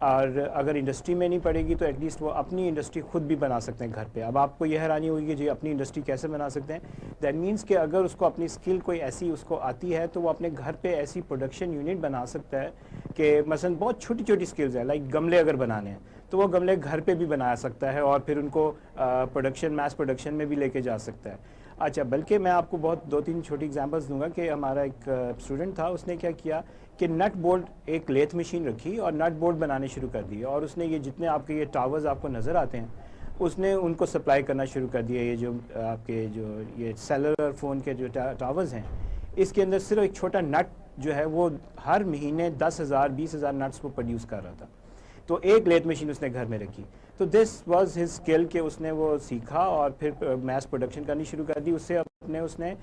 اور اگر انڈسٹری میں نہیں پڑے گی تو ایٹ لیسٹ وہ اپنی انڈسٹری خود بھی بنا سکتے ہیں گھر پہ. اب آپ کو یہ حیرانی ہوگی کہ جی اپنی انڈسٹری کیسے بنا سکتے ہیں. دیٹ مینس کہ اگر اس کو اپنی اسکل کوئی ایسی اس کو آتی ہے تو وہ اپنے گھر پہ ایسی پروڈکشن یونٹ بنا سکتا ہے کہ مثلا بہت چھوٹی چھوٹی اسکلز ہیں, لائک گملے اگر بنانے ہیں تو وہ گملے گھر پہ بھی بنا سکتا ہے اور پھر ان کو میس پروڈکشن میں بھی لے کے جا سکتا ہے. اچھا, بلکہ میں آپ کو بہت 2-3 چھوٹی ایگزامپلس دوں گا کہ ہمارا ایک اسٹوڈنٹ تھا, اس نے کیا کیا کہ نٹ بولٹ ایک لیتھ مشین رکھی اور نٹ بولٹ بنانے شروع کر دیے, اور اس نے یہ جتنے آپ کے یہ ٹاورز آپ کو نظر آتے ہیں اس نے ان کو سپلائی کرنا شروع کر دیا. یہ جو آپ کے جو یہ سیلولر فون کے جو ٹاورز ہیں اس کے اندر صرف ایک چھوٹا نٹ جو ہے وہ ہر مہینے 10,000-20,000 نٹس وہ پروڈیوس کر رہا تھا. تو ایک لیتھ مشین اس نے گھر میں رکھی. تو دس واز ہز اسکل کہ اس نے وہ سیکھا اور پھر میس پروڈکشن کرنی شروع کر دی. اس سے اس نے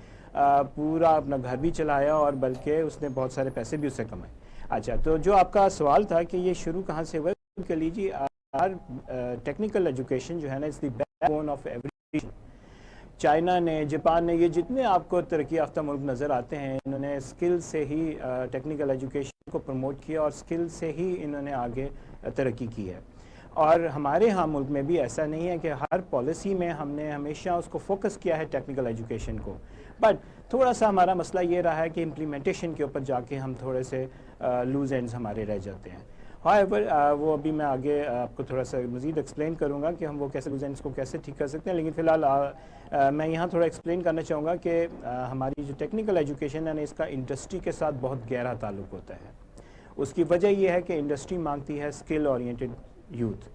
پورا اپنا گھر بھی چلایا اور بلکہ اس نے بہت سارے پیسے بھی اس سے کمائے. اچھا, تو جو آپ کا سوال تھا کہ یہ شروع کہاں سے ہوا, کہہ لیجیے ٹیکنیکل ایجوکیشن جو ہے نا it's the backbone of every. China نے, جاپان نے, یہ جتنے آپ کو ترقی یافتہ ملک نظر آتے ہیں انہوں نے اسکل سے ہی ٹیکنیکل ایجوکیشن کو پروموٹ کیا اور اسکل سے ہی انہوں نے آگے ترقی کی ہے. اور ہمارے ہاں ملک میں بھی ایسا نہیں ہے کہ ہر پالیسی میں ہم نے ہمیشہ اس کو فوکس کیا ہے ٹیکنیکل ایجوکیشن کو, بٹ تھوڑا سا ہمارا مسئلہ یہ رہا ہے کہ امپلیمنٹیشن کے اوپر جا کے ہم تھوڑے سے لوز اینڈز ہمارے رہ جاتے ہیں. ہاؤیور وہ ابھی میں آگے آپ کو تھوڑا سا مزید ایکسپلین کروں گا کہ ہم وہ کیسے لوز اینڈز کو کیسے ٹھیک کر سکتے ہیں. لیکن فی الحال میں یہاں تھوڑا ایکسپلین کرنا چاہوں گا کہ ہماری جو ٹیکنیکل ایجوکیشن ہے اس کا انڈسٹری کے ساتھ بہت گہرا تعلق ہوتا ہے. اس کی وجہ یہ ہے کہ انڈسٹری مانگتی ہے اسکل اورینٹڈ یوتھ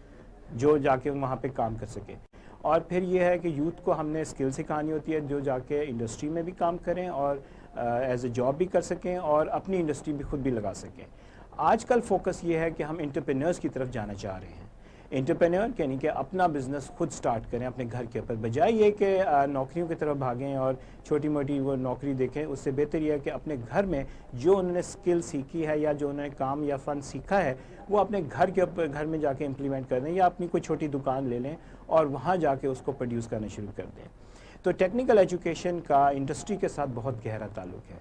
جو جا کے وہاں پہ کام کر سکے, اور پھر یہ ہے کہ یوتھ کو ہم نے اسکل سکھانی ہوتی ہے جو جا کے انڈسٹری میں بھی کام کریں اور ایز اے جاب بھی کر سکیں اور اپنی انڈسٹری بھی خود بھی لگا سکیں. آج کل فوکس یہ ہے کہ ہم انٹرپرینورز کی طرف جانا چاہ رہے ہیں. انٹرپرینور یعنی کہ اپنا بزنس خود سٹارٹ کریں اپنے گھر کے اوپر, بجائے یہ کہ نوکریوں کی طرف بھاگیں اور چھوٹی موٹی وہ نوکری دیکھیں. اس سے بہتر یہ ہے کہ اپنے گھر میں جو انہوں نے اسکل سیکھی ہے یا جو انہوں نے کام یا فن سیکھا ہے وہ اپنے گھر کے اوپر گھر میں جا کے امپلیمنٹ کر دیں, یا اپنی کوئی چھوٹی دکان لے لیں اور وہاں جا کے اس کو پروڈیوس کرنا شروع کر دیں. تو ٹیکنیکل ایجوکیشن کا انڈسٹری کے ساتھ بہت گہرا تعلق ہے.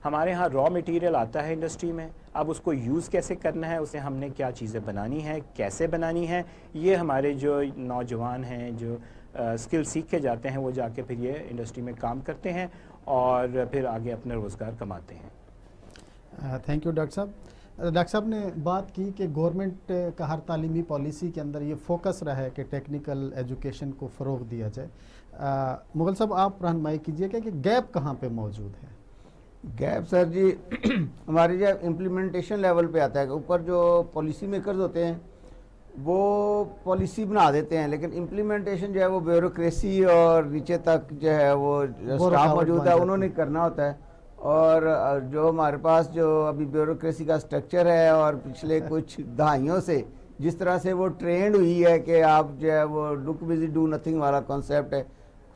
ہمارے ہاں را مٹیریل آتا ہے انڈسٹری میں, اب اس کو یوز کیسے کرنا ہے, اسے ہم نے کیا چیزیں بنانی ہیں, کیسے بنانی ہے, یہ ہمارے جو نوجوان ہیں جو اسکل سیکھ کے جاتے ہیں وہ جا کے پھر یہ انڈسٹری میں کام کرتے ہیں اور پھر آگے اپنا روزگار کماتے ہیں. تھینک یو ڈاکٹر صاحب. ڈاکٹر صاحب نے بات کی کہ گورنمنٹ کا ہر تعلیمی پالیسی کے اندر یہ فوکس رہا ہے کہ ٹیکنیکل ایجوکیشن کو فروغ دیا جائے. مغل صاحب آپ رہنمائی کیجیے کہ گیپ کہاں پہ موجود ہے. گیپ سر جی ہماری جو امپلیمنٹیشن لیول پہ آتا ہے, اوپر جو پالیسی میکرز ہوتے ہیں وہ پالیسی بنا دیتے ہیں, لیکن امپلیمنٹیشن جو ہے وہ بیوروکریسی اور نیچے تک جو ہے وہ اسٹاف موجود ہے انہوں نے کرنا ہوتا ہے. اور جو ہمارے پاس جو ابھی بیوروکریسی کا سٹرکچر ہے اور پچھلے کچھ دہائیوں سے جس طرح سے وہ ٹرینڈ ہوئی ہے کہ آپ جو ہے وہ لک بزی ڈو نتھنگ والا کانسیپٹ ہے,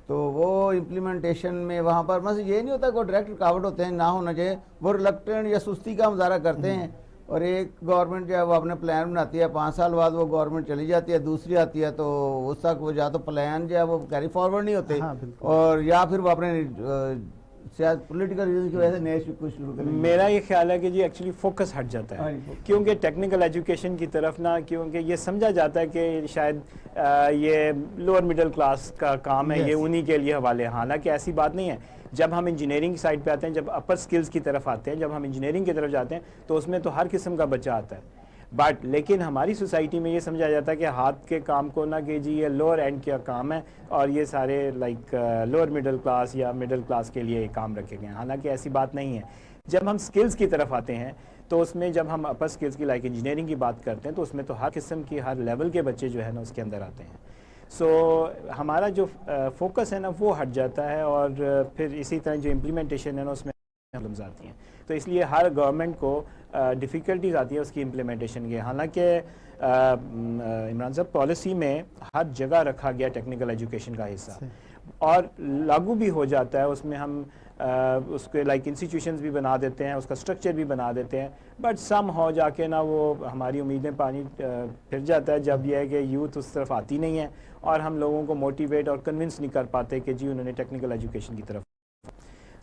تو وہ امپلیمنٹیشن میں وہاں پر مثلا یہ نہیں ہوتا کہ وہ ڈائریکٹ رکاوٹ ہوتے ہیں, نہ ہونا چاہیے, وہ ریلکٹنٹ یا سستی کا مظاہرہ کرتے ہیں. اور ایک گورنمنٹ جو ہے وہ اپنے پلان بناتی ہے, 5 سال بعد وہ گورنمنٹ چلی جاتی ہے, دوسری آتی ہے, تو اس تک وہ یا تو پلان جو ہے وہ کیری فارورڈ نہیں ہوتے, اور یا پھر وہ اپنے پولیٹیکل ریزن کی وجہ سے نئے کچھ شروع کریں. میرا یہ خیال ہے کہ جی ایکچولی فوکس ہٹ جاتا ہے کیونکہ ٹیکنیکل ایجوکیشن کی طرف نہ, کیونکہ یہ سمجھا جاتا ہے کہ شاید یہ لوور مڈل کلاس کا کام ہے, یہ انہی کے لیے حوالے. حالانکہ ایسی بات نہیں ہے. جب ہم انجینئرنگ کی سائڈ پہ آتے ہیں, جب اپر سکلز کی طرف آتے ہیں, جب ہم انجینئرنگ کی طرف جاتے ہیں تو اس میں تو ہر قسم کا بچہ آتا ہے. بٹ لیکن ہماری سوسائٹی میں یہ سمجھا جاتا ہے کہ ہاتھ کے کام کو نہ کہ جی یہ لوور اینڈ کا کام ہے اور یہ سارے لائک لوور مڈل کلاس یا مڈل کلاس کے لیے یہ کام رکھے گئے ہیں. حالانکہ ایسی بات نہیں ہے. جب ہم سکلز کی طرف آتے ہیں تو اس میں جب ہم اپر سکلز کی لائک انجینئرنگ کی بات کرتے ہیں تو اس میں تو ہر قسم کی ہر لیول کے بچے جو ہے نا اس کے اندر آتے ہیں. سو ہمارا جو فوکس ہے نا وہ ہٹ جاتا ہے, اور پھر اسی طرح جو امپلیمنٹیشن ہے نا اس میں پرابلمز آتی ہیں. تو اس لیے ہر گورنمنٹ کو ڈیفیکلٹیز آتی ہے اس کی امپلیمنٹیشن کی. حالانکہ عمران صاحب پالیسی میں ہر جگہ رکھا گیا ٹیکنیکل ایجوکیشن کا حصہ اور لاگو بھی ہو جاتا ہے. اس میں ہم اس کے لائک انسٹیٹیوشنز بھی بنا دیتے ہیں, اس کا سٹرکچر بھی بنا دیتے ہیں, بٹ سم ہو جا کے نا وہ ہماری امیدیں پانی پھر جاتا ہے جب یہ ہے کہ یوتھ اس طرف آتی نہیں ہے اور ہم لوگوں کو موٹیویٹ اور کنونس نہیں کر پاتے کہ جی انہوں نے ٹیکنیکل ایجوکیشن کی طرف.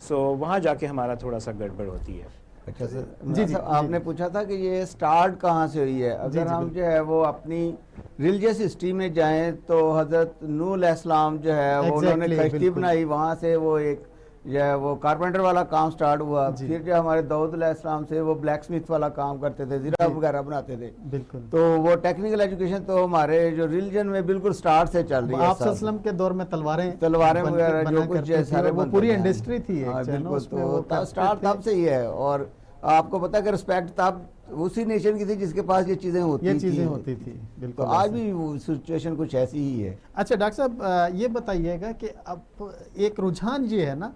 سو وہاں جا کے ہمارا تھوڑا سا گڑبڑ ہوتی ہے. اچھا سر جی جی آپ نے پوچھا تھا کہ یہ سٹارٹ کہاں سے ہوئی ہے. اگر ہم جو ہے وہ اپنی ریلیجیس ہسٹری میں جائیں تو حضرت نوح علیہ السلام جو ہے وہ انہوں نے کشتی بنائی, وہاں سے وہ ایک جو ہے وہ کارپینٹر والا کام سٹارٹ ہوا. پھر جو ہمارے داؤد علیہ السلام سے وہ بلیک سمتھ والا کام کرتے تھے, زرہ وغیرہ بناتے تھے. بالکل. تو وہ ٹیکنیکل ایجوکیشن تو ہمارے جو ریلیجن میں بالکل سٹارٹ سے چل رہی ہے. آپ صلی اللہ علیہ وسلم کے دور میں تلواریں وغیرہ جو کچھ سارے وہ پوری انڈسٹری تھی. بالکل, تو سٹارٹ تب سے ہی ہے. اور آپ کو پتا کہ رسپیکٹ تب اسی نیشن کی تھی جس کے پاس یہ چیزیں ہوتی تھی. بالکل, آج بھی وہ سچویشن کچھ ایسی ہی ہے. اچھا ڈاکٹر صاحب یہ بتائیے گا کہ اب ایک رجحان یہ ہے نا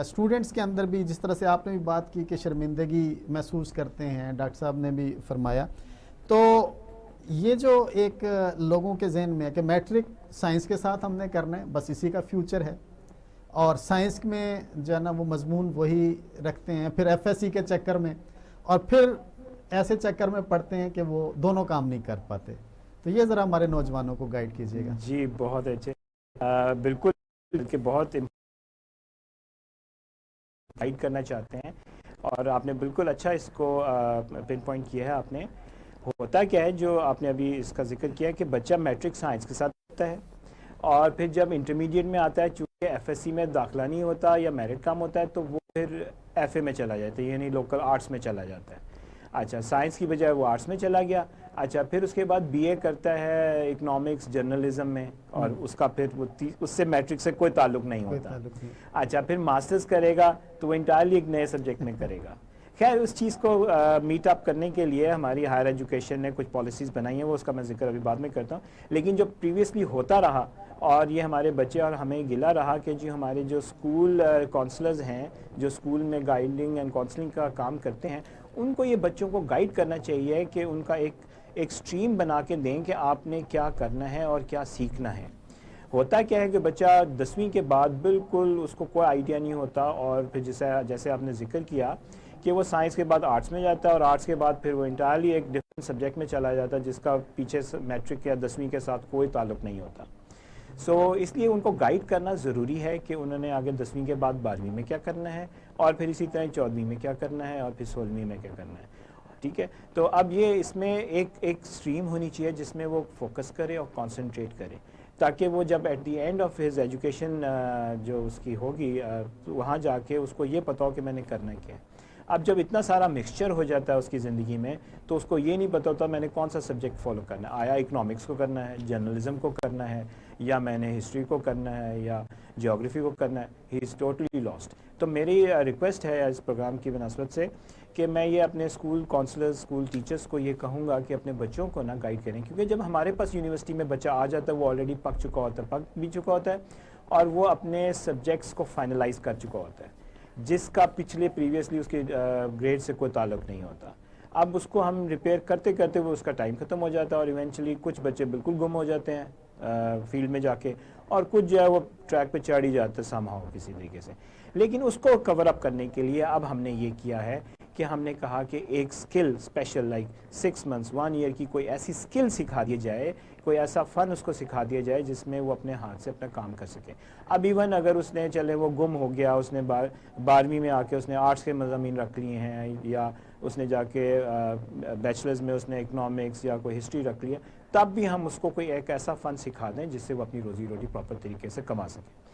اسٹوڈنٹس کے اندر بھی, جس طرح سے آپ نے بھی بات کی کہ شرمندگی محسوس کرتے ہیں, ڈاکٹر صاحب نے بھی فرمایا, تو یہ جو ایک لوگوں کے ذہن میں ہے کہ میٹرک سائنس کے ساتھ ہم نے کرنا ہے, بس اسی کا فیوچر ہے, اور سائنس میں جو ہے نا وہ مضمون وہی رکھتے ہیں, پھر ایف ایس سی کے چکر میں, اور پھر ایسے چکر میں پڑھتے ہیں کہ وہ دونوں کام نہیں کر پاتے. تو یہ ذرا ہمارے نوجوانوں کو گائیڈ کیجیے گا. جی بہت اچھے, بالکل کہ بہت گائیڈ کرنا چاہتے ہیں, اور آپ نے بالکل اچھا اس کو پن پوائنٹ کیا ہے. آپ نے ہوتا کیا ہے جو آپ نے ابھی اس کا ذکر کیا کہ بچہ میٹرک سائنس کے ساتھ ہوتا ہے, اور پھر جب انٹرمیڈیٹ میں آتا ہے, چونکہ ایف ایس سی میں داخلہ نہیں ہوتا یا میرٹ کم ہوتا ہے, تو وہ پھر ایف اے میں چلا جاتا ہے, یعنی لوکل آرٹس میں چلا جاتا ہے. اچھا, سائنس کی بجائے وہ آرٹس میں چلا گیا. اچھا, پھر اس کے بعد بی اے کرتا ہے اکنامکس جرنلزم میں, اور اس کا پھر اس سے میٹرک سے کوئی تعلق نہیں ہوتا. اچھا, پھر ماسٹرز کرے گا تو وہ انٹائرلی ایک نئے سبجیکٹ میں کرے گا. خیر, اس چیز کو میٹ اپ کرنے کے لیے ہماری ہائر ایجوکیشن نے کچھ پالیسیز بنائی ہیں, وہ اس کا میں ذکر ابھی بعد میں کرتا ہوں. لیکن جو پریویسلی ہوتا رہا, اور یہ ہمارے بچے اور ہمیں گلا رہا کہ جو ہمارے جو اسکول کونسلرز ہیں, جو اسکول میں گائیڈنگ اینڈ کونسلنگ کا کام کرتے ہیں, ان کو یہ بچوں کو گائیڈ کرنا چاہیے کہ ان کا ایک سٹریم بنا کے دیں کہ آپ نے کیا کرنا ہے اور کیا سیکھنا ہے. ہوتا کیا ہے کہ بچہ 10ویں کے بعد بالکل اس کو کوئی آئیڈیا نہیں ہوتا, اور پھر جیسے آپ نے ذکر کیا کہ وہ سائنس کے بعد آرٹس میں جاتا ہے, اور آرٹس کے بعد پھر وہ انٹائرلی ایک ڈفرینٹ سبجیکٹ میں چلا جاتا ہے جس کا پیچھے میٹرک یا 10ویں کے ساتھ کوئی تعلق نہیں ہوتا. اس لیے ان کو گائیڈ کرنا ضروری ہے کہ انہوں نے آگے 10ویں کے بعد 12ویں میں کیا کرنا ہے, اور پھر اسی طرح 14ویں میں کیا کرنا ہے, اور پھر 16ویں میں کیا کرنا ہے. ٹھیک ہے, تو اب یہ اس میں ایک سٹریم ہونی چاہیے جس میں وہ فوکس کرے اور کانسنٹریٹ کرے, تاکہ وہ جب at the end of his education جو اس کی ہوگی, وہاں جا کے اس کو یہ پتا ہو کہ میں نے کرنا کیا ہے. اب جب اتنا سارا مکسچر ہو جاتا ہے اس کی زندگی میں, تو اس کو یہ نہیں پتا ہوتا میں نے کون سا سبجیکٹ فالو کرنا ہے. آیا اکنامکس کو کرنا ہے, جرنلزم کو کرنا ہے, یا میں نے ہسٹری کو کرنا ہے, یا جیوگرافی کو کرنا ہے. ہی از ٹوٹلی لاسٹ. تو میری ریکویسٹ ہے اس پروگرام کی مناسبت سے کہ میں یہ اپنے اسکول کونسلرز, اسکول ٹیچرز کو یہ کہوں گا کہ اپنے بچوں کو گائیڈ کریں, کیونکہ جب ہمارے پاس یونیورسٹی میں بچہ آ جاتا ہے وہ آلریڈی پک چکا ہوتا ہے, اور وہ اپنے سبجیکٹس کو فائنلائز کر چکا ہوتا ہے, جس کا پچھلے پریویسلی اس کے گریڈ سے کوئی تعلق نہیں ہوتا. اب اس کو ہم ریپیئر کرتے کرتے وہ اس کا ٹائم ختم ہو جاتا ہے, اور ایونچولی کچھ بچے بالکل گم ہو جاتے ہیں فیلڈ میں جا کے, اور کچھ جو ہے وہ ٹریک پہ چڑھ ہی جاتے سم ہاؤ کسی طریقے سے. لیکن اس کو کور اپ کرنے کے لیے اب ہم نے یہ کیا ہے کہ ہم نے کہا کہ ایک سکل اسپیشل لائک 6 months 1 year کی کوئی ایسی سکل سکھا دی جائے, کوئی ایسا فن اس کو سکھا دیا جائے جس میں وہ اپنے ہاتھ سے اپنا کام کر سکے. اب ایون اگر اس نے چلے وہ گم ہو گیا, اس نے 12ویں میں آ کے اس نے آرٹس کے مضامین رکھ لیے ہیں, یا اس نے جا کے بیچلرز میں اس نے اکنامکس یا کوئی ہسٹری رکھ لیا, تب بھی ہم اس کو کوئی ایک ایسا فن سکھا دیں جس سے وہ اپنی روزی روٹی پراپر طریقے سے کما سکے.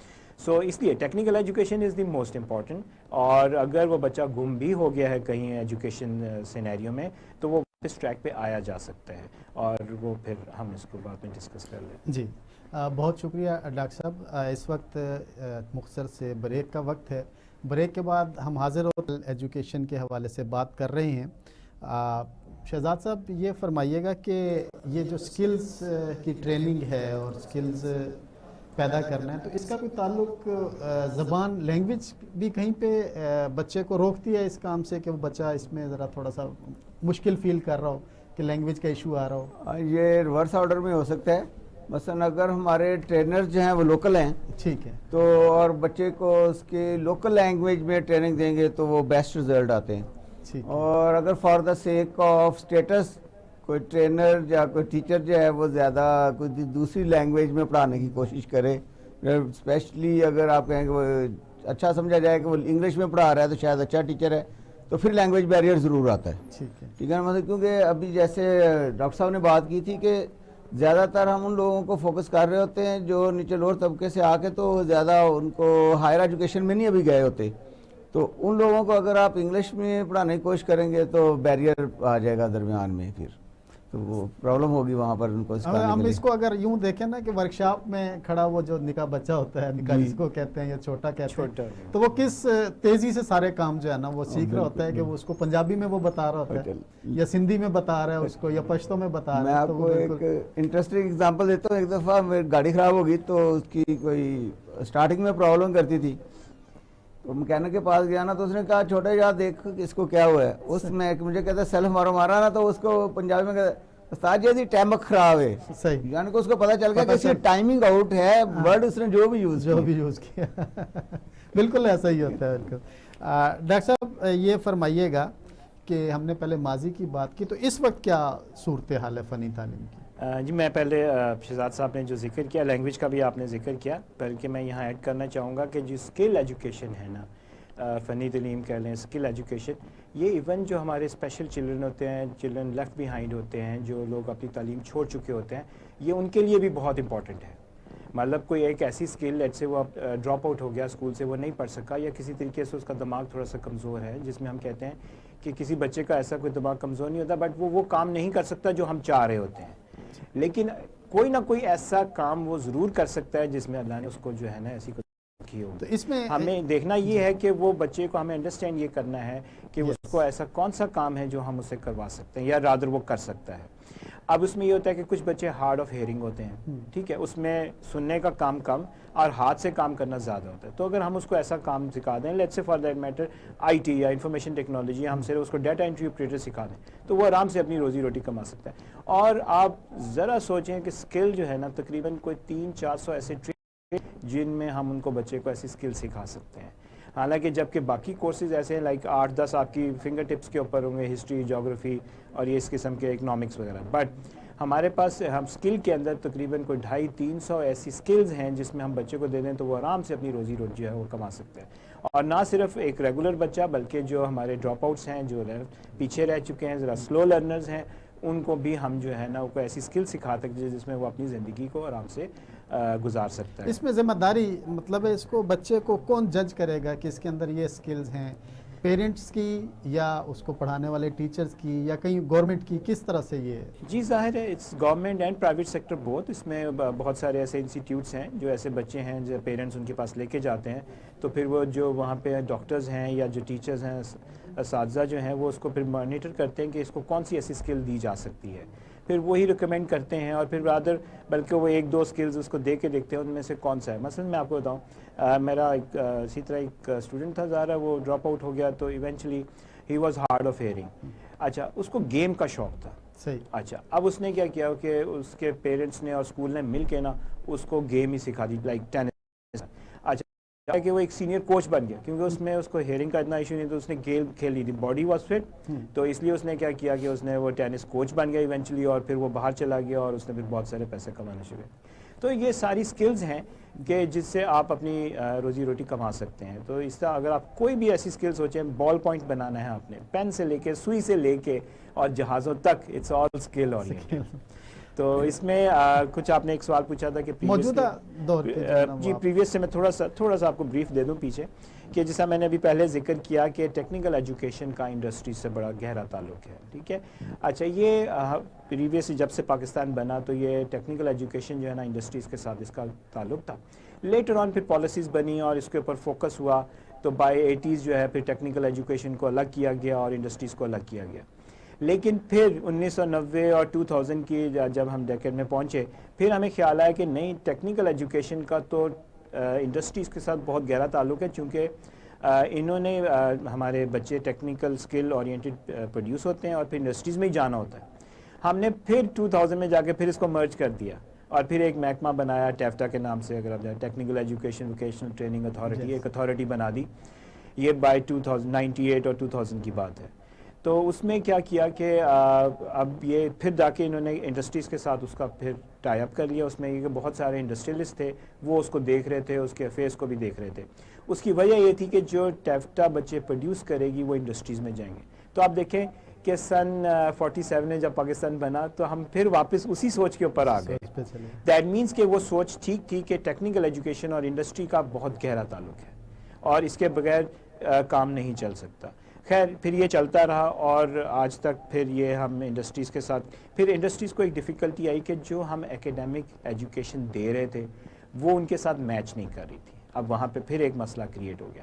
اس لیے technical education is the most important, اور اگر وہ بچہ گم بھی ہو گیا ہے کہیں ایجوکیشن سینیریو میں, تو وہ اس ٹریک پہ آیا جا سکتا ہے, اور وہ پھر ہم اس کو بعد میں ڈسکس کر لیں. جی بہت شکریہ ڈاکٹر صاحب. اس وقت مختصر سے بریک کا وقت ہے. بریک کے بعد ہم حاضر ہو ایجوکیشن کے حوالے سے بات کر رہے ہیں. شہزاد صاحب یہ فرمائیے گا کہ یہ جو سکلز کی ٹریننگ ہے اور سکلز پیدا کرنا ہے, تو اس کا کوئی تعلق زبان لینگویج بھی کہیں پہ بچے کو روکتی ہے اس کام سے, کہ وہ بچہ اس میں ذرا تھوڑا سا مشکل فیل کر رہا ہو کہ لینگویج کا ایشو آ رہا ہو؟ یہ ریورس آرڈر میں ہو سکتا ہے. مثلا اگر ہمارے ٹرینرز جو ہیں وہ لوکل ہیں, ٹھیک ہے, تو اور بچے کو اس کے لوکل لینگویج میں ٹریننگ دیں گے تو وہ بیسٹ رزلٹ آتے ہیں. اور اگر for the sake of states کوئی ٹرینر یا کوئی ٹیچر جو ہے وہ زیادہ کوئی دوسری لینگویج میں پڑھانے کی کوشش کرے, اسپیشلی اگر آپ کہیں کہ وہ اچھا سمجھا جائے کہ وہ انگلش میں پڑھا رہا ہے تو شاید اچھا ٹیچر ہے, تو پھر لینگویج بیریئر ضرور آتا ہے. ٹھیک ہے نا, مطلب کیونکہ ابھی جیسے ڈاکٹر صاحب نے بات کی تھی کہ زیادہ تر ہم ان لوگوں کو فوکس کر رہے ہوتے ہیں جو نیچے لوور طبقے سے آ کے تو زیادہ ان کو ہائر ایجوکیشن میں نہیں ابھی گئے ہوتے, تو ان لوگوں کو اگر آپ انگلش میں پڑھانے کی کوشش کریں گے تو بیریئر آ جائے گا درمیان میں, پھر تو وہ پرابلم ہوگی وہاں پر ان کو. ہم اس کو اگر یوں دیکھیں نا کہ ورکشاپ میں کھڑا وہ جو نکاح بچہ ہوتا ہے, نکاح جس کو کہتے ہیں یا چھوٹا کہتے ہیں, تو وہ کس تیزی سے سارے کام جو ہے نا وہ سیکھ رہا ہوتا ہے کہ وہ اس کو پنجابی میں وہ بتا رہا ہوتا ہے یا سندھی میں بتا رہا ہے اس کو یا پشتو میں بتا رہا ہے. میں آپ کو ایک انٹرسٹنگ اگزامپل دیتا ہوں. ایک دفعہ میری گاڑی خراب ہوگی تو اس کی کوئی اسٹارٹنگ میں پرابلم کرتی تھی, تو مکینک کے پاس گیا نا, تو اس نے کہا چھوٹے یار دیکھ اس کو کیا ہوا ہے. اس میں مجھے کہتا ہے سیلف مارو مارا نا, تو اس کو پنجابی میں کہتا استاد جی ٹائمک خراب ہے. صحیح, یعنی کہ اس کو پتہ چل گیا کہ اس کی ٹائمنگ آؤٹ ہے, ورڈ اس نے جو بھی یوز کیا. بالکل ایسا ہی ہوتا ہے. بالکل. ڈاکٹر صاحب یہ فرمائیے گا کہ ہم نے پہلے ماضی کی بات کی, تو اس وقت کیا صورتحال ہے فنی تعلیم کی؟ جی میں پہلے شہزاد صاحب نے جو ذکر کیا لینگویج کا بھی آپ نے ذکر کیا, بلکہ میں یہاں ایڈ کرنا چاہوں گا کہ جو اسکل ایجوکیشن ہے نا, فنی تعلیم کہہ لیں, اسکل ایجوکیشن, یہ ایون جو ہمارے اسپیشل چلڈرن ہوتے ہیں, چلڈرن لیفٹ بیہائنڈ ہوتے ہیں, جو لوگ اپنی تعلیم چھوڑ چکے ہوتے ہیں, یہ ان کے لیے بھی بہت امپورٹنٹ ہے. مطلب کوئی ایک ایسی اسکل لیٹ سے وہ ڈراپ آؤٹ ہو گیا اسکول سے, وہ نہیں پڑھ سکا, یا کسی طریقے سے اس کا دماغ تھوڑا سا کمزور ہے, جس میں ہم کہتے ہیں کہ کسی بچے کا ایسا کوئی دماغ کمزور نہیں ہوتا, بٹ وہ کام نہیں کر سکتا جو ہم چاہ رہے ہوتے ہیں, لیکن کوئی نہ کوئی ایسا کام وہ ضرور کر سکتا ہے جس میں اللہ نے اس کو جو ہے نا ایسی کی ہو. تو اس میں ہمیں دیکھنا یہ ہے کہ وہ بچے کو ہمیں انڈرسٹینڈ یہ کرنا ہے کہ اس کو ایسا کون سا کام ہے جو ہم اسے کروا سکتے ہیں, یا رادر وہ کر سکتا ہے. اب اس میں یہ ہوتا ہے کہ کچھ بچے ہارڈ آف ہیئرنگ ہوتے ہیں, ٹھیک ہے, اس میں سننے کا کام کم اور ہاتھ سے کام کرنا زیادہ ہوتا ہے. تو اگر ہم اس کو ایسا کام سکھا دیں, let's say for that matter I T یا انفارمیشن ٹیکنالوجی, ہم صرف اس کو ڈیٹا انٹری آپریٹر سکھا دیں, تو وہ آرام سے اپنی روزی روٹی کما سکتا ہے. اور آپ ذرا سوچیں کہ اسکل جو ہے نا تقریباً کوئی 300-400 ایسے جن میں ہم ان کو بچے کو ایسی اسکل سکھا سکتے ہیں. حالانکہ جبکہ باقی کورسز ایسے ہیں لائک 8-10 آپ کی فنگر ٹپس کے اوپر ہوں گے, ہسٹری, جغرافی اور یہ اس قسم کے اکنامکس وغیرہ, بٹ ہمارے پاس ہم اسکل کے اندر تقریباً کوئی 250-300 ایسی اسکلز ہیں جس میں ہم بچے کو دے دیں تو وہ آرام سے اپنی روزی روٹی جو ہے وہ کما سکتے ہیں. اور نہ صرف ایک ریگولر بچہ, بلکہ جو ہمارے ڈراپ آؤٹس ہیں, جو پیچھے رہ چکے ہیں, ذرا سلو لرنرز ہیں, ان کو بھی ہم جو ہے نا وہ ایسی اسکل سکھا سکتے ہیں جس میں وہ اپنی زندگی کو آرام سے گزار سکتا ہے. اس میں ذمہ داری مطلب ہے اس کو بچے کو کون جج کرے گا کہ اس کے اندر یہ اسکلز ہیں, پیرنٹس کی یا اس کو پڑھانے والے ٹیچرز کی یا کہیں گورنمنٹ کی, کس طرح سے یہ؟ جی ظاہر ہے it's government and private sector both. اس میں بہت سارے ایسے انسٹیٹیوٹس ہیں جو ایسے بچے ہیں جو پیرنٹس ان کے پاس لے کے جاتے ہیں, تو پھر وہ جو وہاں پہ ڈاکٹرز ہیں یا جو ٹیچرز ہیں, اساتذہ جو ہیں, وہ اس کو پھر مانیٹر کرتے ہیں کہ اس کو کون سی ایسی اسکل دی جا سکتی ہے, پھر وہی ریکمینڈ کرتے ہیں, اور پھر رادر بلکہ وہ 1-2 اسکلز اس کو دے کے دیکھتے ہیں ان میں سے کون سا ہے. مثلا میں آپ کو بتاؤں, میرا اسی طرح ایک اسٹوڈنٹ تھا ظاہر, وہ ڈراپ آؤٹ ہو گیا, تو eventually he was hard of hearing. اچھا, اس کو گیم کا شوق تھا. صحیح. اچھا, اب اس نے کیا کیا کہ اس کے پیرنٹس نے اور اسکول نے مل کے نا اس کو گیم ہی سکھا دی, لائک ٹینس. اچھا کہ وہ ایک سینئر کوچ بن گیا, کیونکہ اس میں اس کو ہیئرنگ کا اتنا ایشو نہیں, تو اس نے گیم کھیلی تھی, باڈی واز فٹ, تو اس لیے اس نے کیا کیا کہ اس نے وہ ٹینس کوچ بن گیا ایونچولی, اور پھر وہ باہر چلا گیا اور اس نے پھر بہت سارے پیسے کمانا شروع کیا. تو یہ ساری سکلز ہیں کہ جس سے آپ اپنی روزی روٹی کما سکتے ہیں. تو اس طرح اگر آپ کوئی بھی ایسی سکلز سوچیں, بال پوائنٹ بنانا ہے آپ نے, پین سے لے کے, سوئی سے لے کے اور جہازوں تک, اٹس آل اسکل اورینٹڈ. تو اس میں کچھ آپ نے ایک سوال پوچھا تھا کہ موجودہ دور جی پریویس سے میں تھوڑا سا آپ کو بریف دے دوں پیچھے, کہ جیسا میں نے ابھی پہلے ذکر کیا کہ ٹیکنیکل ایجوکیشن کا انڈسٹری سے بڑا گہرا تعلق ہے, ٹھیک ہے. اچھا, یہ پریویس جب سے پاکستان بنا تو یہ ٹیکنیکل ایجوکیشن جو ہے نا انڈسٹریز کے ساتھ اس کا تعلق تھا. لیٹر آن پھر پالیسیز بنی اور اس کے اوپر فوکس ہوا, تو بائی 80s جو ہے پھر ٹیکنیکل ایجوکیشن کو الگ کیا گیا اور انڈسٹریز کو الگ کیا گیا. لیکن پھر 1990 اور 2000 کی جب ہم ڈیکیڈ میں پہنچے, پھر ہمیں خیال آیا کہ نہیں, ٹیکنیکل ایجوکیشن کا تو انڈسٹریز کے ساتھ بہت گہرا تعلق ہے, چونکہ انہوں نے ہمارے بچے ٹیکنیکل اسکل اورینٹڈ پروڈیوس ہوتے ہیں اور پھر انڈسٹریز میں ہی جانا ہوتا ہے. ہم نے پھر 2000 میں جا کے پھر اس کو مرج کر دیا اور پھر ایک محکمہ بنایا ٹیفٹا کے نام سے, اگر آپ جائیں, technical education vocational training authority, ایک اتھارٹی بنا دی. یہ بائی 1998 اور 2000 کی بات ہے. تو اس میں کیا کیا کہ اب یہ پھر جا کے انہوں نے انڈسٹریز کے ساتھ اس کا پھر ٹائی اپ کر لیا. اس میں یہ کہ بہت سارے انڈسٹریلسٹ تھے, وہ اس کو دیکھ رہے تھے, اس کے افیئرس کو بھی دیکھ رہے تھے. اس کی وجہ یہ تھی کہ جو ٹیفٹا بچے پروڈیوس کرے گی وہ انڈسٹریز میں جائیں گے. تو آپ دیکھیں کہ سن 47 میں جب پاکستان بنا تو ہم پھر واپس اسی سوچ کے اوپر آ گئے. دیٹ مینس کہ وہ سوچ ٹھیک تھی کہ ٹیکنیکل ایجوکیشن اور انڈسٹری کا بہت گہرا تعلق ہے اور اس کے بغیر کام نہیں چل سکتا. خیر پھر یہ چلتا رہا اور آج تک پھر یہ ہم انڈسٹریز کے ساتھ, پھر انڈسٹریز کو ایک ڈیفیکلٹی آئی کہ جو ہم ایکیڈیمک ایجوکیشن دے رہے تھے وہ ان کے ساتھ میچ نہیں کر رہی تھی. اب وہاں پہ پھر ایک مسئلہ کریٹ ہو گیا.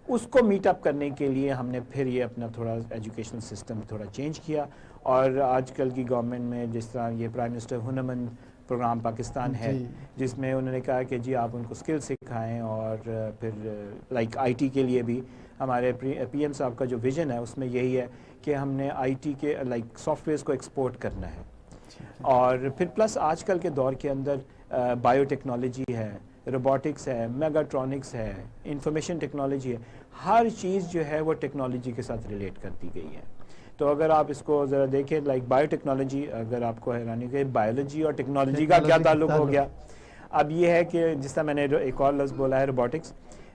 اس کو میٹ اپ کرنے کے لیے ہم نے پھر یہ اپنا تھوڑا ایجوکیشنل سسٹم تھوڑا چینج کیا, اور آج کل کی گورنمنٹ میں جس طرح یہ پرائم منسٹر ہنرمند پروگرام پاکستان ہے جس میں انہوں نے کہا کہ جی آپ ان کو اسکل سکھائیں, اور پھر لائک آئی ٹی کے لیے بھی ہمارے پی ایم صاحب کا جو ویژن ہے اس میں یہی ہے کہ ہم نے آئی ٹی کے لائک سافٹ ویئرس کو ایکسپورٹ کرنا ہے. اور پھر پلس آج کل کے دور کے اندر بایو ٹیکنالوجی ہے, روبوٹکس ہے, میگاٹرونکس ہے, انفارمیشن ٹیکنالوجی ہے, ہر چیز جو ہے وہ ٹیکنالوجی کے ساتھ ریلیٹ کرتی گئی ہے. تو اگر آپ اس کو ذرا دیکھیں لائک بایو ٹیکنالوجی, اگر آپ کو حیرانی کہ بایولوجی اور ٹیکنالوجی کا کیا تعلق ہو گیا. اب یہ ہے کہ جس طرح میں نے ایک اور لفظ بولا ہے روبوٹکس,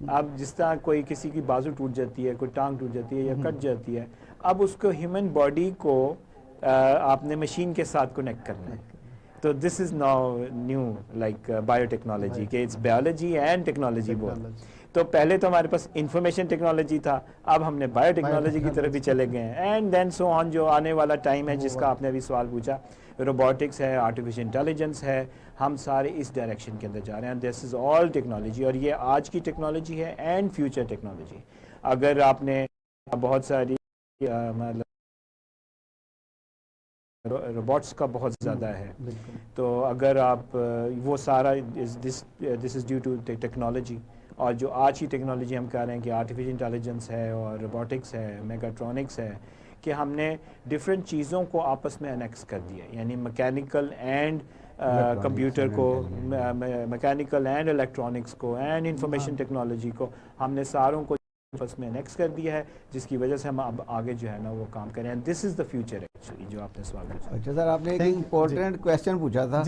اب جس طرح کوئی کسی کی بازو ٹوٹ جاتی ہے, کوئی ٹانگ ٹوٹ جاتی ہے یا کٹ جاتی ہے, اب اس کو ہیومن باڈی کو آپ نے مشین کے ساتھ کنیکٹ کرنا ہے. تو this is now new like biotechnology کہ it's biology and technology both. تو پہلے تو ہمارے پاس انفارمیشن ٹیکنالوجی تھا, اب ہم نے بایو ٹیکنالوجی کی طرف بھی چلے گئے ہیں. اینڈ دین سو آن جو آنے والا ٹائم ہے جس کا آپ نے ابھی سوال پوچھا, روبوٹکس ہے, آرٹیفیشل انٹیلیجنس ہے, ہم سارے اس ڈائریکشن کے اندر جا رہے ہیں. دس از آل ٹیکنالوجی, اور یہ آج کی ٹیکنالوجی ہے اینڈ فیوچر ٹیکنالوجی. اگر آپ نے بہت ساری روبوٹس کا بہت زیادہ ہے, تو اگر آپ وہ سارا دس از ڈیو ٹو ٹیکنالوجی. اور جو آج کی ٹیکنالوجی ہم کہہ رہے ہیں کہ آرٹیفیشل انٹیلیجنس ہے اور روبوٹکس ہے, میگاٹرونکس ہے, کہ ہم نے ڈفرینٹ چیزوں کو آپس میں انیکس کر دیا, یعنی میکینیکل اینڈ کمپیوٹر کو, میکینیکل اینڈ الیکٹرانکس کو, اینڈ انفارمیشن ٹیکنالوجی کو ہم نے ساروں کو آپس میں انیکس کر دیا ہے, جس کی وجہ سے ہم اب آگے جو ہے نا وہ کام کریں. دس از دا فیوچر ایکچولی جو آپ نے سوال پوچھا. اچھا سر, آپ نے ایک امپورٹنٹ کویسچن پوچھا تھا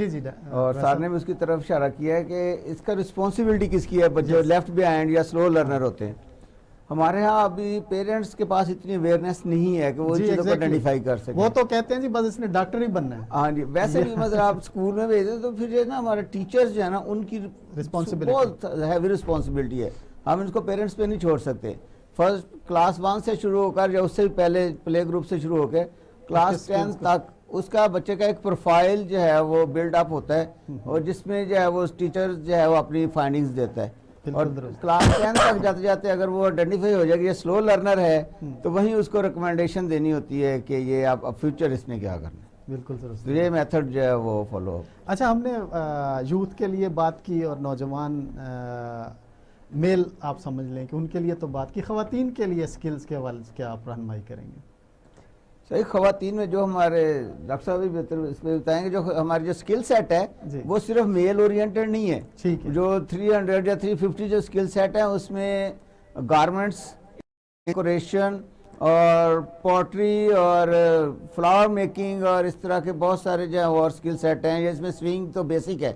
اور سر نے بھی اس کی طرف اشارہ کیا ہے کہ اس کا رسپانسبلٹی کس کی ہے جو لیفٹ بیہائنڈ یا سلو لرنر ہوتے ہیں. ہمارے ہاں ابھی پیرنٹس کے پاس اتنی اویئرنیس نہیں ہے کہ وہ چیزوں کو آئیڈینٹیفائی کر سکیں. وہ تو کہتے ہیں جی بس اس نے ڈاکٹر ہی بننا ہے. ہاں جی, ویسے بھی مثلا آپ اسکول میں بھیجتے تو پھر جو ہے نا ہمارے ٹیچرز جو ہے نا ان کی بہت ہیوی رسپانسبلٹی ہے, ہم ان کو پیرنٹس پہ نہیں چھوڑ سکتے. فرسٹ کلاس 1 سے شروع ہو کر یا اس سے بھی پہلے پلے گروپ سے شروع ہو کے کلاس 10 تک اس کا بچے کا ایک پروفائل جو ہے وہ بلڈ اپ ہوتا ہے, اور جس میں جو ہے وہ ٹیچر جو ہے وہ اپنی فائنڈنگز دیتا ہے. اور کلاس 10 تک جاتے جاتے اگر وہ آئیڈینٹیفائی ہو جائے کہ یہ سلو لرنر ہے تو وہیں اس کو ریکمنڈیشن دینی ہوتی ہے کہ یہ اب فیوچر اس نے کیا کرنا ہے. بالکل درست, یہ میتھڈ جو ہے وہ فالو. اچھا, ہم نے یوتھ کے لیے بات کی اور نوجوان میل آپ سمجھ لیں کہ ان کے لیے تو بات کی, خواتین کے لیے سکلز کے حوالے سے کیا آپ رہنمائی کریں گے؟ صحیح, خواتین میں جو ہمارے ڈاکٹر صاحب بھی بہتر اس میں بتائیں گے, جو ہماری جو اسکل سیٹ ہے وہ صرف میل اورینٹڈ نہیں ہے. جو 300 یا 350 جو اسکل سیٹ ہیں اس میں گارمنٹس, ڈیکوریشن اور پوٹری اور فلاور میکنگ اور اس طرح کے بہت سارے جو ہیں اور اسکل سیٹ ہیں. اس میں سوئنگ تو بیسک ہے,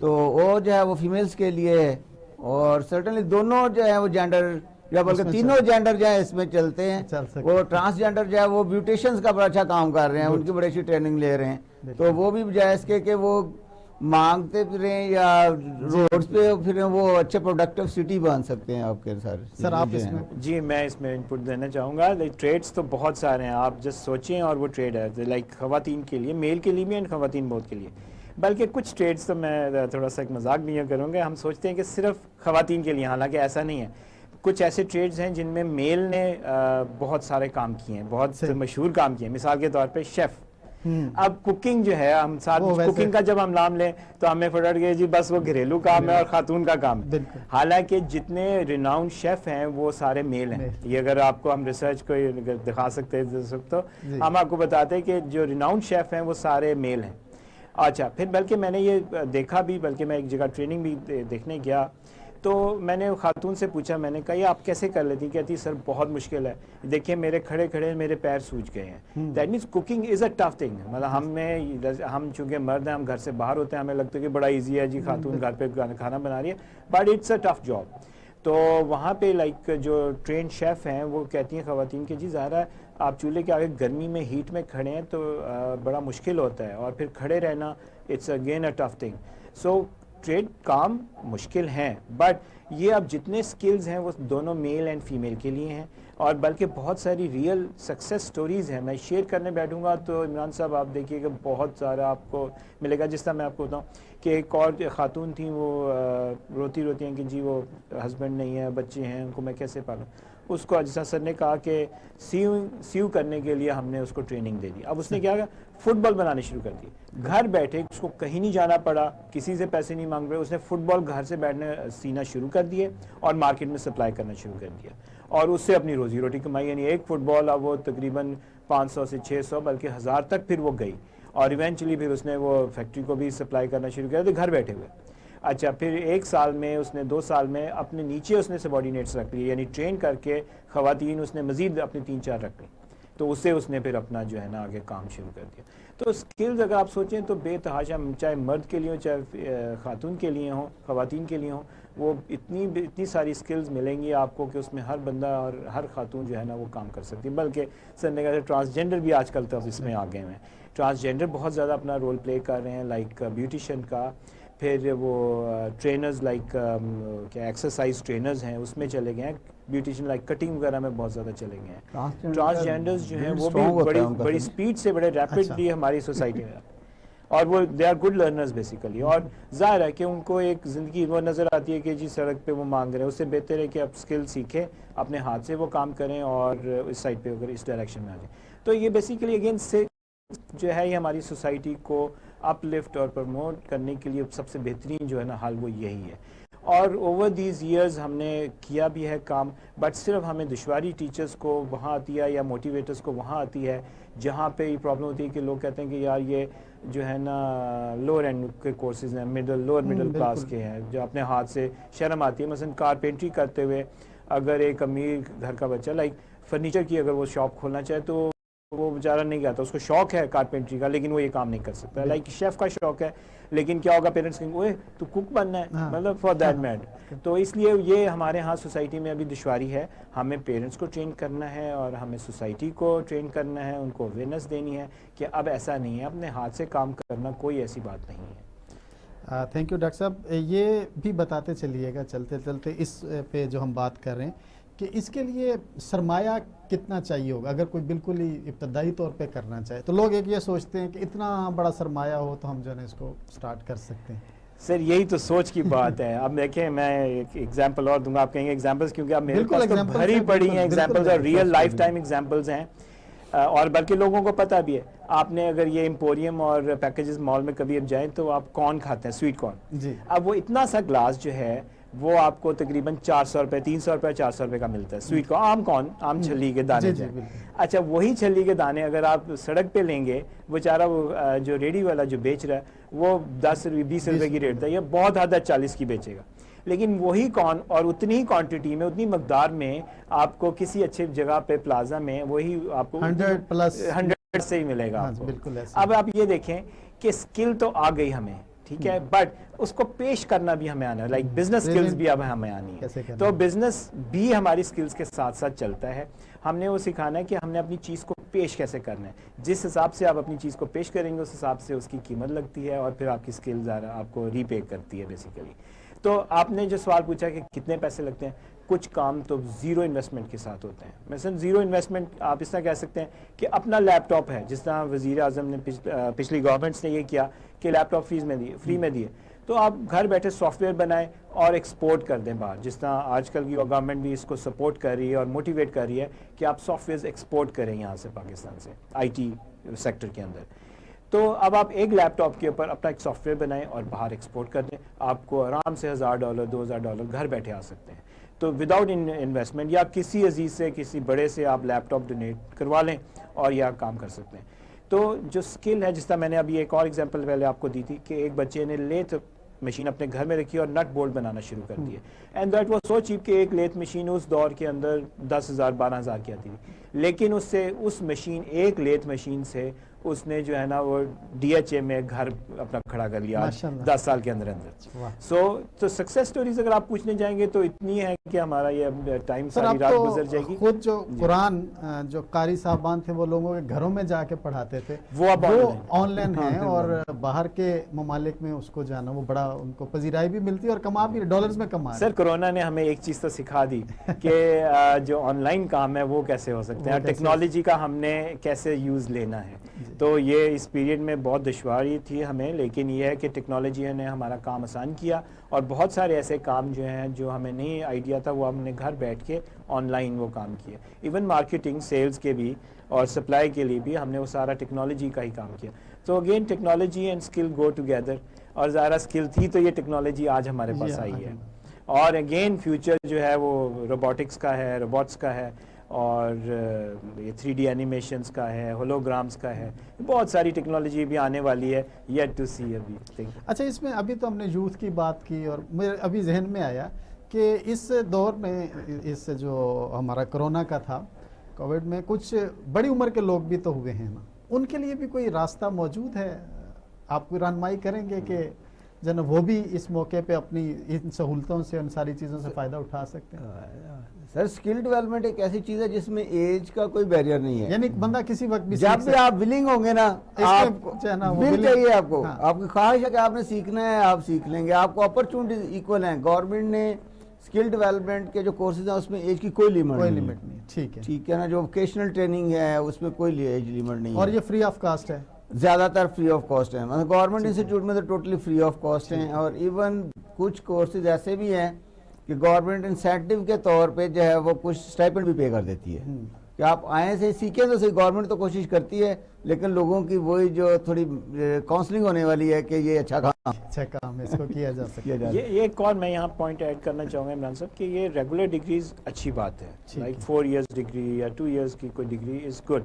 تو وہ جو ہے وہ فیمیلز کے لیے ہے. اور سرٹنلی دونوں جو ہے وہ جینڈر یا بلکہ تینوں جینڈر جو ہے اس میں چلتے ہیں. وہ ٹرانسجینڈر جو ہے وہ بیوٹیشنز کا بڑا اچھا کام کر رہے ہیں, ان کی بڑی اچھی ٹریننگ لے رہے ہیں. تو وہ بھی بجائے اس کے کہ وہ مانگتے پھریں یا روڈز پہ پھریں, وہ اچھے پروڈکٹیو سٹی بن سکتے ہیں. آپ کے سر آپ اس میں جی میں اس میں انپٹ دینا چاہوں گا. ٹریڈس تو بہت سارے ہیں, آپ جسٹ سوچیں, اور وہ ٹریڈ ہے لائک خواتین کے لیے, میل کے لیے بھی اینڈ خواتین بہت کے لیے. بلکہ کچھ ٹریڈس تو میں تھوڑا سا ایک مذاق نہیں کروں گا, ہم سوچتے ہیں کہ صرف خواتین کے لیے, حالانکہ ایسا نہیں ہے. کچھ ایسے ٹریڈز ہیں جن میں میل نے بہت سارے کام کیے ہیں, بہت مشہور کام کیے ہیں. مثال کے طور پہ شیف. اب کوکنگ جو ہے, ہم ساتھ کوکنگ کا جب ہم نام لیں تو ہمیں پھٹ گئے جی بس وہ گھریلو کام ہے اور خاتون کا کام. حالانکہ جتنے ریناؤنڈ شیف ہیں وہ سارے میل ہیں. یہ اگر آپ کو ہم ریسرچ کو دکھا سکتے تو ہم آپ کو بتاتے ہیں کہ جو ریناؤنڈ شیف ہیں وہ سارے میل ہیں. اچھا, پھر بلکہ میں نے یہ دیکھا بھی, بلکہ میں ایک جگہ ٹریننگ بھی دیکھنے گیا, تو میں نے خاتون سے پوچھا, میں نے کہا یہ آپ کیسے کر لیتی؟ کہتی سر بہت مشکل ہے, دیکھیے میرے کھڑے کھڑے میرے پیر سوج گئے ہیں. That means cooking is a tough thing. مطلب ہم چونکہ مرد ہیں, ہم گھر سے باہر ہوتے ہیں, ہمیں لگتا ہے کہ بڑا ایزی ہے جی, خاتون گھر پہ کھانا بنا رہی ہے, but it's a tough job. تو وہاں پہ لائک جو ٹرین شیف ہیں وہ کہتی ہیں خواتین کہ جی ظاہر ہے آپ چولہے کے آگے گرمی میں ہیٹ میں کھڑے ہیں تو بڑا مشکل ہوتا ہے, اور پھر کھڑے رہنا it's again a tough thing. So trade کام مشکل ہیں, بٹ یہ اب جتنے سکلز ہیں وہ دونوں میل اینڈ فیمیل کے لیے ہیں, اور بلکہ بہت ساری ریئل سکسیس سٹوریز ہیں. میں شیئر کرنے بیٹھوں گا تو عمران صاحب آپ دیکھیے کہ بہت سارا آپ کو ملے گا. جس طرح میں آپ کو بتاؤں کہ ایک اور خاتون تھیں, وہ روتی ہیں کہ جی وہ ہسبینڈ نہیں ہے, بچے ہیں, ان کو میں کیسے پالوں. اس کو جیسا سر نے کہا کہ سیو کرنے کے لیے ہم نے اس کو ٹریننگ دے دی. اب اس نے کیا کہا, فٹ بال بنانے شروع کر دی. گھر بیٹھے, اس کو کہیں نہیں جانا پڑا, کسی سے پیسے نہیں مانگ رہے, اس نے فٹ بال گھر سے بیٹھنے سینا شروع کر دیے اور مارکیٹ میں سپلائی کرنا شروع کر دیا, اور اس سے اپنی روزی روٹی کمائی. یعنی ایک فٹ بال اب وہ تقریباً 500 سے 600 بلکہ 1000 تک پھر وہ گئی, اور ایونچولی پھر اس نے وہ فیکٹری کو بھی سپلائی کرنا شروع کیا, تو گھر بیٹھے ہوئے. اچھا, پھر 1 سال میں اس نے 2 سال میں اپنے نیچے اس نے سبارڈینیٹس رکھ لیے, یعنی ٹرین کر کے خواتین اس نے مزید اپنی 3-4 رکھ لی. تو اس سے اس نے پھر اپنا جو ہے نا آگے کام شروع کر دیا. تو اسکلز اگر آپ سوچیں تو بے تحاشا, چاہے مرد کے لیے ہوں چاہے خاتون کے لیے ہوں, خواتین کے لیے ہوں, وہ اتنی ساری اسکلز ملیں گی آپ کو کہ اس میں ہر بندہ اور ہر خاتون جو ہے نا وہ کام کر سکتی ہے. بلکہ سر نے کہا ٹرانسجینڈر بھی آج کل تو اس میں آ گئے ہیں. ٹرانسجینڈر بہت زیادہ اپنا رول پلے کر رہے ہیں, لائک بیوٹیشین کا, پھر وہ ٹرینرز لائک کیا ایکسرسائز ٹرینرز ہیں اس میں چلے گئے ہیں, بیوٹیشین لائک کٹنگ وغیرہ میں بہت زیادہ چلے گئے ہیں. ٹرانسجینڈرز جو ہیں وہ بھی بڑی سپیڈ سے بڑے ریپڈلی ہماری سوسائٹی میں, اور وہ they are good learners basically. اور ظاہر ہے کہ ان کو ایک زندگی وہ نظر آتی ہے کہ جی سڑک پہ وہ مانگ رہے ہیں, اس سے بہتر ہے کہ آپ اسکل سیکھیں, اپنے ہاتھ سے وہ کام کریں اور اس سائڈ پہ اگر اس ڈائریکشن میں آ جائیں. تو یہ بیسیکلی اگین سے جو ہے یہ ہماری سوسائٹی کو اپ لفٹ اور پروموٹ کرنے کے لیے سب سے بہترین جو ہے نا حل وہ یہی ہے. اور اوور دیز ایئرز ہم نے کیا بھی ہے کام, بٹ صرف ہمیں دشواری ٹیچرز کو وہاں آتی ہے یا موٹیویٹرز کو وہاں آتی ہے جہاں پہ یہ پرابلم ہوتی ہے کہ لوگ کہتے ہیں کہ یار یہ جو ہے نا لوور اینڈ کے کورسز ہیں, لوور مڈل کلاس کے ہیں, جو اپنے ہاتھ سے شرم آتی ہے. مثلا کارپینٹری کرتے ہوئے اگر ایک امیر گھر کا بچہ لائک فرنیچر کی اگر وہ شاپ کھولنا چاہے تو وہ بیچارہ نہیں جاتا, اس کو شوق ہے کارپینٹری کا لیکن وہ یہ کام نہیں کر سکتا. لائک شیف کا شوق ہے لیکن کیا ہوگا, پیرنٹس کہیں اوے تو کوک بننا ہے, مطلب فار دیٹ میڈ. تو اس لیے یہ ہمارے ہاں سوسائٹی میں ابھی دشواری ہے. ہمیں پیرنٹس کو ٹرین کرنا ہے اور ہمیں سوسائٹی کو ٹرین کرنا ہے, ان کو اویئرنیس دینی ہے کہ اب ایسا نہیں ہے, اپنے ہاتھ سے کام کرنا کوئی ایسی بات نہیں ہے. تھینک یو ڈاکٹر صاحب. یہ بھی بتاتے چلیے گا چلتے چلتے اس پہ جو ہم بات کر رہے ہیں کہ اس کے لیے سرمایہ کتنا چاہیے ہوگا اگر کوئی بالکل ہی ابتدائی طور پہ کرنا چاہے. تو لوگ ایک یہ سوچتے ہیں کہ اتنا بڑا سرمایہ ہو تو ہم جو ہے اس کو سٹارٹ کر سکتے ہیں. سر یہی تو سوچ کی بات ہے. اب دیکھیں میں ایک ایگزامپل اور دوں گا, آپ کہیں گے ایگزامپلس, کیونکہ اب میرے پاس تو بھری پڑی ہیں ایگزامپلس اور ریئل لائف ٹائم ایگزامپلس ہیں, اور بلکہ لوگوں کو پتہ بھی ہے. آپ نے اگر یہ ایمپوریم اور پیکیجز مال میں کبھی اب جائیں تو آپ کارن کھاتے ہیں, سویٹ کارن. اب وہ اتنا سا گلاس جو ہے وہ آپ کو تقریباً 400 روپے 300 روپے 400 روپے کا ملتا ہے. سویٹ کارن عام چھلی کے دانے. اچھا وہی چھلی کے دانے اگر آپ سڑک پہ لیں گے, بیچارہ وہ جو ریڈی والا جو بیچ رہا ہے وہ 10 روپے 20 روپے کی ریٹ تھا, یہ بہت حد تک 40 کی بیچے گا. لیکن وہی کارن اور اتنی ہی کوانٹٹی میں اتنی مقدار میں آپ کو کسی اچھے جگہ پہ پلازا میں وہی آپ کو 100 سے ہی ملے گا آپ کو. اب آپ یہ دیکھیں کہ اسکل تو آ گئی ہمیں, ٹھیک ہے, بٹ اس کو پیش کرنا بھی ہمیں آنا ہے. لائک بزنس سکلز بھی اب ہمیں آنی ہے. تو بزنس بھی ہماری سکلز کے ساتھ ساتھ چلتا ہے. ہم نے وہ سکھانا ہے کہ ہم نے اپنی چیز کو پیش کیسے کرنا ہے. جس حساب سے آپ اپنی چیز کو پیش کریں گے اس حساب سے اس کی قیمت لگتی ہے اور پھر آپ کی سکلز آپ کو ری پے کرتی ہے بیسیکلی. تو آپ نے جو سوال پوچھا کہ کتنے پیسے لگتے ہیں, کچھ کام تو زیرو انویسٹمنٹ کے ساتھ ہوتے ہیں. مثلا زیرو انویسٹمنٹ آپ اس طرح کہہ سکتے ہیں کہ اپنا لیپ ٹاپ ہے, جس طرح وزیر اعظم نے پچھلی گورنمنٹس نے یہ کیا کہ لیپ ٹاپ فری میں دیے, تو آپ گھر بیٹھے سافٹ ویئر بنائیں اور ایکسپورٹ کر دیں باہر. جس طرح آج کل کی گورنمنٹ بھی اس کو سپورٹ کر رہی ہے اور موٹیویٹ کر رہی ہے کہ آپ سافٹ ویئرز ایکسپورٹ کریں یہاں سے پاکستان سے آئی ٹی سیکٹر کے اندر. تو اب آپ ایک لیپ ٹاپ کے اوپر اپنا ایک سافٹ ویئر بنائیں اور باہر ایکسپورٹ کر دیں, آپ کو آرام سے $1000 $2000 گھر بیٹھے آ سکتے ہیں. تو وداؤٹ انویسٹمنٹ, یا کسی عزیز سے کسی بڑے سے آپ لیپ ٹاپ ڈونیٹ کروا لیں اور یا کام کر سکتے ہیں. تو جو سکل ہے, جس طرح میں نے ابھی ایک اور ایگزامپل پہلے آپ کو دی تھی کہ ایک بچے نے لیتھ مشین اپنے گھر میں رکھی اور نٹ بولٹ بنانا شروع کر دیے. And that was so cheap کہ ایک لیتھ مشین اس دور کے اندر 10,000 12,000 کی آتی تھی, لیکن اس مشین ایک لیتھ مشین سے اس نے جو ہے نا وہ ڈی ایچ اے میں گھر اپنا کھڑا کر لیا 10 سال کے اندر. تو سکسیس سٹوریز اگر آپ پوچھنے جائیں گے تو اتنی ہے کہ ہمارا یہ ٹائم ساری رات گزر جائے گی. خود جو قرآن جو قاری صاحبان تھے وہ لوگوں کے گھروں میں جا کے پڑھاتے تھے, وہ اب آن لائن ہیں, اور باہر کے ممالک میں اس کو جانا وہ بڑا ان کو پذیرائی بھی ملتی ہے اور کما بھی ڈالرز میں کما. سر کورونا نے ہمیں ایک چیز تو سکھا دی کہ جو آن لائن کام ہے وہ کیسے ہو سکتے ہیں, ٹیکنالوجی کا ہم نے کیسے یوز لینا ہے. تو یہ اس پیریڈ میں بہت دشواری تھی ہمیں, لیکن یہ ہے کہ ٹیکنالوجی نے ہمارا کام آسان کیا, اور بہت سارے ایسے کام جو ہیں جو ہمیں نہیں آئیڈیا تھا وہ ہم نے گھر بیٹھ کے آن لائن وہ کام کیے. ایون مارکیٹنگ سیلز کے بھی اور سپلائی کے لیے بھی ہم نے وہ سارا ٹیکنالوجی کا ہی کام کیا. تو again technology and skill go together, اور ظاہرہ اسکل تھی تو یہ ٹیکنالوجی آج ہمارے پاس آئی ہے. اور اگین فیوچر جو ہے وہ روبوٹکس کا ہے, روبوٹس کا ہے, اور یہ 3D اینیمیشنز کا ہے, ہولوگرامز کا ہے, بہت ساری ٹیکنالوجی بھی آنے والی ہے. یٹ ٹو سی ابھی. اچھا, اس میں ابھی تو ہم نے یوتھ کی بات کی, اور میرے ابھی ذہن میں آیا کہ اس دور میں اس جو ہمارا کرونا کا تھا, کووڈ میں کچھ بڑی عمر کے لوگ بھی تو ہوئے ہیں نا, ان کے لیے بھی کوئی راستہ موجود ہے؟ آپ کوئی رہنمائی کریں گے کہ جناب وہ بھی اس موقع پہ اپنی ان سہولتوں سے, ان ساری چیزوں سے فائدہ اٹھا سکتے ہیں؟ سر اسکل ڈیولپمنٹ ایک ایسی چیز ہے جس میں ایج کا کوئی بیریئر نہیں ہے, یعنی بندہ کسی وقت بھی جب بھی آپ ولنگ ہوں گے نا, آپ ول چاہیے آپ کو, آپ کی خواہش ہے کہ آپ نے سیکھنا ہے, آپ سیکھ لیں گے. آپ کو اپرچونٹیز ایکول ہیں. گورنمنٹ نے اسکل ڈیولپمنٹ کے جو کورسز ہیں اس میں ایج کی کوئی لمٹ نہیں. ٹھیک ہے نا, جو ووکیشنل ٹریننگ ہے اس میں کوئی ایج لمٹ نہیں ہے, اور یہ فری آف کاسٹ ہے, زیادہ تر فری آف کاسٹ ہیں. مطلب گورنمنٹ انسٹیٹیوٹ میں تو ٹوٹلی فری آف کاسٹ ہیں, اور ایون کچھ کورسز ایسے بھی ہیں کہ گورنمنٹ انسینٹیو کے طور پہ جو ہے وہ کچھ اسٹائپنڈ بھی پے کر دیتی ہے کہ آپ آئیں سے سیکھیں. تو صحیح گورنمنٹ تو کوشش کرتی ہے, لیکن لوگوں کی وہی جو تھوڑی کاؤنسلنگ ہونے والی ہے کہ یہ اچھا کام ہے, اس کو کیا جا سکتا. یہ ایک اور میں یہاں پوائنٹ ایڈ کرنا چاہوں گا عمران صاحب, کہ یہ ریگولر ڈگریز اچھی بات ہے, لائک 4 ایئرس ڈگری یا 2 ایئرس کی کوئی ڈگری از گڈ,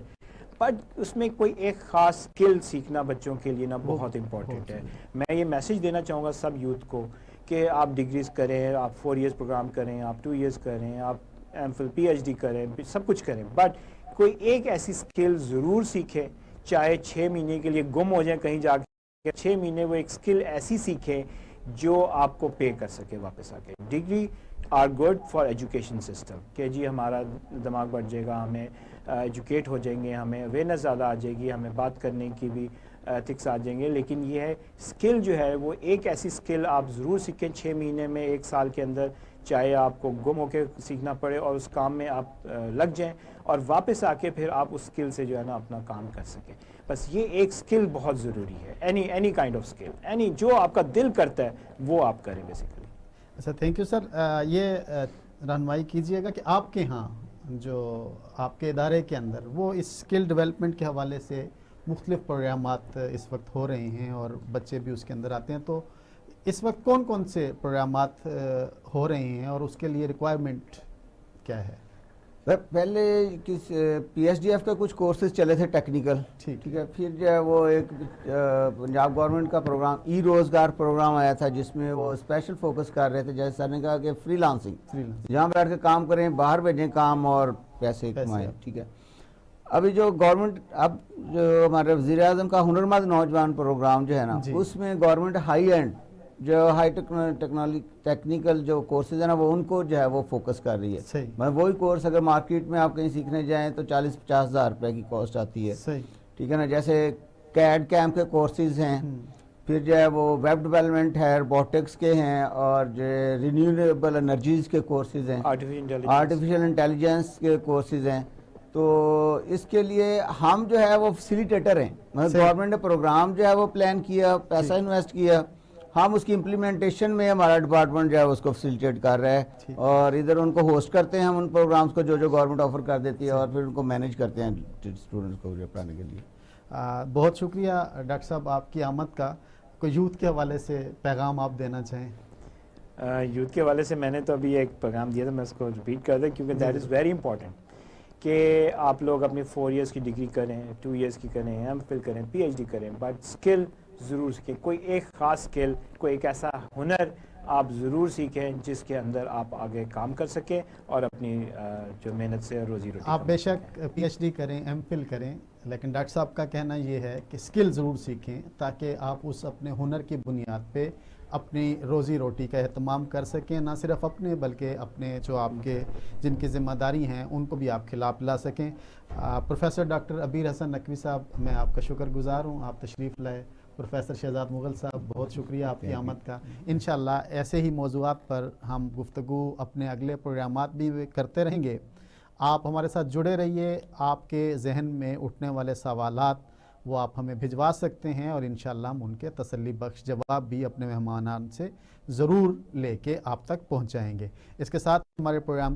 بٹ اس میں کوئی ایک خاص اسکل سیکھنا بچوں کے لیے نا بہت امپورٹنٹ ہے. میں یہ میسج دینا چاہوں گا سب یوتھ کو کہ آپ ڈگریز کریں, آپ 4 ایئرس پروگرام کریں, آپ 2 ایئرس کریں, آپ M Phil P H D کریں, سب کچھ کریں, بٹ کوئی ایک ایسی اسکل ضرور سیکھیں, چاہے 6 مہینے کے لیے گم ہو جائیں کہیں جا کے, 6 مہینے وہ ایک اسکل ایسی سیکھیں جو آپ کو پے کر سکے واپس آ کے. Degree are good for education system, کہ جی ہمارا دماغ بڑھ جائے گا, ہمیں ایجوکیٹ ہو جائیں گے, ہمیں اویئرنیس زیادہ آ جائے گی, ہمیں بات کرنے کی بھی ایتھکس آ جائیں گے. لیکن یہ ہے اسکل جو ہے وہ ایک ایسی اسکل آپ ضرور سیکھیں 6 مہینے میں, 1 سال کے اندر, چاہے آپ کو گم ہو کے سیکھنا پڑے, اور اس کام میں آپ لگ جائیں اور واپس آ کے پھر آپ اس اسکل سے جو ہے نا اپنا کام کر سکیں. بس یہ ایک اسکل بہت ضروری ہے, اینی کائنڈ آف اسکل, جو آپ کا دل کرتا ہے وہ آپ کریں بیسیکلی. اچھا, تھینک یو سر. یہ رہنمائی کیجئے گا کہ آپ کے ہاں جو آپ کے ادارے کے اندر وہ اس اسکل ڈیولپمنٹ کے حوالے سے مختلف پروگرامات اس وقت ہو رہے ہیں اور بچے بھی اس کے اندر آتے ہیں, تو اس وقت کون کون سے پروگرامات ہو رہے ہیں اور اس کے لیے ریکوائرمنٹ کیا ہے؟ پہلے پی ایس ڈی ایف کا کچھ کورسز چلے تھے ٹیکنیکل, ٹھیک ہے, پھر جو ہے وہ ایک پنجاب گورنمنٹ کا پروگرام ای روزگار پروگرام آیا تھا جس میں وہ اسپیشل فوکس کر رہے تھے, جیسے سر نے کہا کہ فری لانسنگ, جہاں بیٹھ کے کام کریں, باہر بھیجیں کام اور پیسے کمائیں. ٹھیک ہے, ابھی جو گورنمنٹ, اب جو ہمارے وزیر اعظم کا ہنرمند نوجوان پروگرام جو ہے نا, اس میں گورنمنٹ ہائی اینڈ جو ہائی ٹیکنیکل جو کورسز ہیں نا وہ ان کو جو ہے وہ فوکس کر رہی ہے. مطلب وہی کورس اگر مارکیٹ میں آپ کہیں سیکھنے جائیں تو 40-50 ہزار روپے کی کاسٹ آتی ہے. ٹھیک ہے نا, جیسے کیڈ کیمپ کے کورسز ہیں, پھر جو ہے وہ ویب ڈیولپمنٹ ہے, روبوٹکس کے ہیں, اور جو رینیویبل انرجیز کے کورسز ہیں, آرٹیفیشل انٹیلیجنس کے کورسز ہیں. تو اس کے لیے ہم جو ہے وہ فیسیلیٹیٹر ہیں. مطلب گورنمنٹ نے پروگرام جو ہے وہ پلان کیا, پیسہ انویسٹ کیا, ہم اس کی امپلیمنٹیشن میں ہمارا ڈپارٹمنٹ جو ہے اس کو فیسیلیٹیٹ کر رہا ہے, اور ادھر ان کو ہوسٹ کرتے ہیں ہم ان پروگرامز کو جو گورنمنٹ آفر کر دیتی ہے, اور پھر ان کو مینیج کرتے ہیں اسٹوڈنٹس کو پڑھانے کے لیے. بہت شکریہ ڈاکٹر صاحب آپ کی آمد کا. کوئی یوتھ کے حوالے سے پیغام آپ دینا چاہیں؟ یوتھ کے حوالے سے میں نے تو ابھی ایک پیغام دیا تھا, میں اس کو ریپیٹ کر دوں کیونکہ دیٹ از ویری امپورٹنٹ کہ آپ لوگ اپنی 4 ایئرس کی ڈگری کریں, 2 ایئرس کی کریں, ایم فل کریں, پی ایچ ڈی کریں, بٹ اسکل ضرور سیکھیں. کوئی ایک خاص اسکل, کوئی ایک ایسا ہنر آپ ضرور سیکھیں جس کے اندر آپ آگے کام کر سکیں اور اپنی جو محنت سے روزی روٹی آپ بے کما شک پی ایچ ڈی کریں, ایم فل کریں, لیکن ڈاکٹر صاحب کا کہنا یہ ہے کہ اسکل ضرور سیکھیں تاکہ آپ اس اپنے ہنر کی بنیاد پہ اپنی روزی روٹی کا اہتمام کر سکیں, نہ صرف اپنے بلکہ اپنے جو آپ کے جن کی ذمہ داری ہیں ان کو بھی آپ کھلا پلا سکیں. پروفیسر ڈاکٹر عبیر حسن نقوی صاحب, میں آپ کا شکر گزار ہوں, آپ تشریف لائے. پروفیسر شہزاد مغل صاحب, بہت شکریہ آپ کی آمد کا. انشاءاللہ ایسے ہی موضوعات پر ہم گفتگو اپنے اگلے پروگرامات بھی کرتے رہیں گے. آپ ہمارے ساتھ جڑے رہیے. آپ کے ذہن میں اٹھنے والے سوالات وہ آپ ہمیں بھجوا سکتے ہیں اور انشاءاللہ ہم ان کے تسلی بخش جواب بھی اپنے مہمانان سے ضرور لے کے آپ تک پہنچائیں گے. اس کے ساتھ ہمارے پروگرام